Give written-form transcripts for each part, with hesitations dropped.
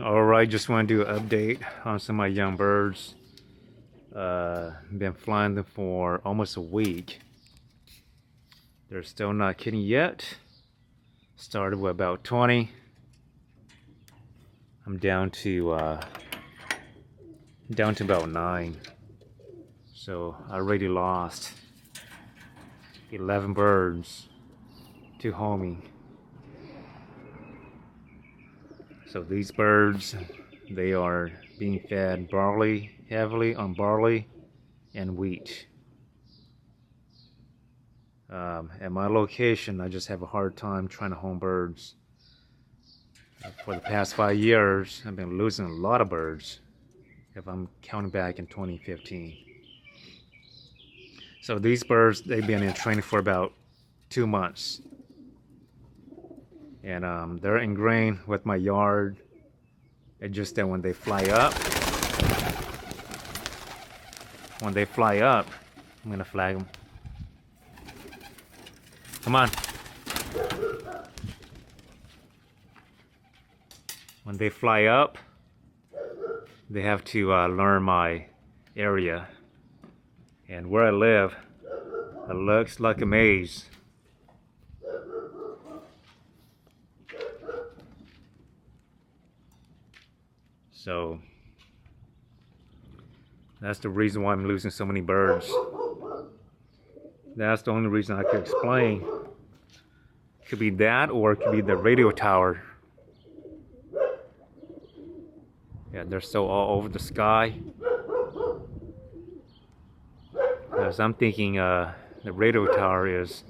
Alright, just want to do an update on some of my young birds. Been flying them for almost a week. They're still not kidding yet. Started with about 20. I'm down to about 9. So I already lost 11 birds to homing. So these birds, they are being fed barley, heavily on barley and wheat. At my location, I just have a hard time trying to home birds. For the past 5 years, I've been losing a lot of birds, if I'm counting back in 2015. So these birds, they've been in training for about 2 months. And they're ingrained with my yard. It's just that when they fly up, I'm gonna flag them. Come on. When they fly up, they have to learn my area. And where I live, it looks like a maze. So that's the reason why I'm losing so many birds. That's the only reason I could explain. Could be that, or it could be the radio tower. Yeah, they're still all over the sky. Because I'm thinking the radio tower is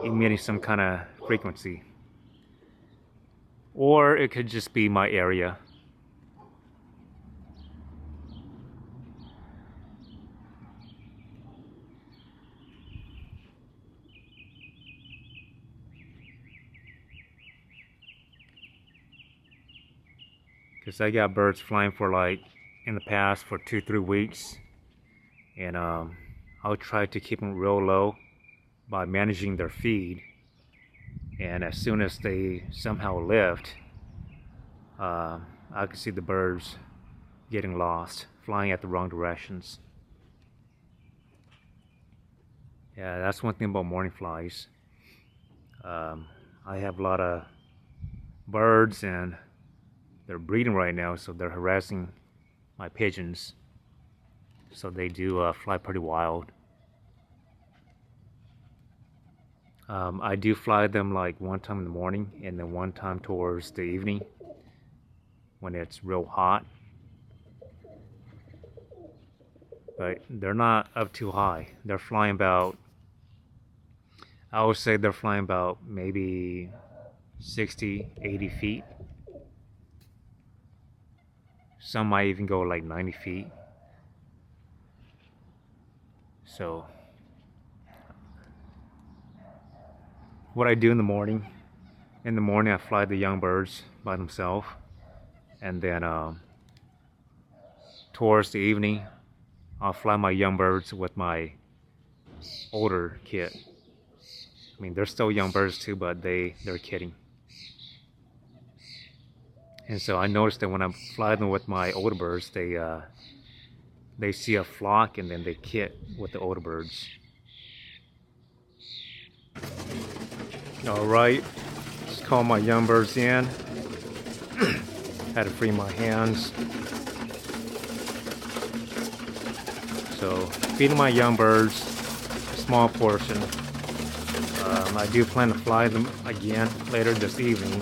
emitting some kind of frequency. Or it could just be my area. Because I got birds flying for like in the past for 2-3 weeks, and I'll try to keep them real low by managing their feed. And as soon as they somehow lift, I can see the birds getting lost, flying at the wrong directions. Yeah, that's one thing about morning flies. I have a lot of birds and they're breeding right now, so they're harassing my pigeons. So they do fly pretty wild. I do fly them like one time in the morning and then one time towards the evening when it's real hot. But they're not up too high. They're flying about, I would say they're flying about maybe 60, 80 feet. Some might even go like 90 feet. So what I do in the morning I fly the young birds by themselves, and then towards the evening I'll fly my young birds with my older kit. I mean, they're still young birds too, but they're kidding. And so I noticed that when I fly them with my older birds, they see a flock and then they kit with the older birds. Alright, just call my young birds in. Had to free my hands. So feeding my young birds, a small portion. I do plan to fly them again later this evening.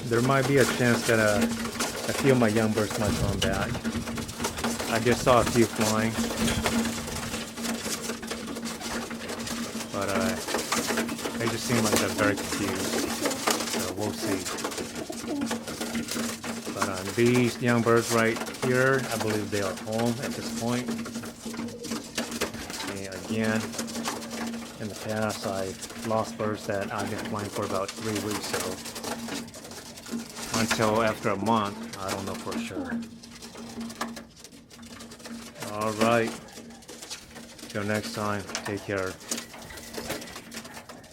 There might be a chance that a few of my young birds might come back. I just saw a few flying, but they just seem like they're very confused. So we'll see. But these young birds right here, I believe they are home at this point. And again, in the past I've lost birds that I've been flying for about 3 weeks, so until after a month, I don't know for sure. Alright, till next time, take care.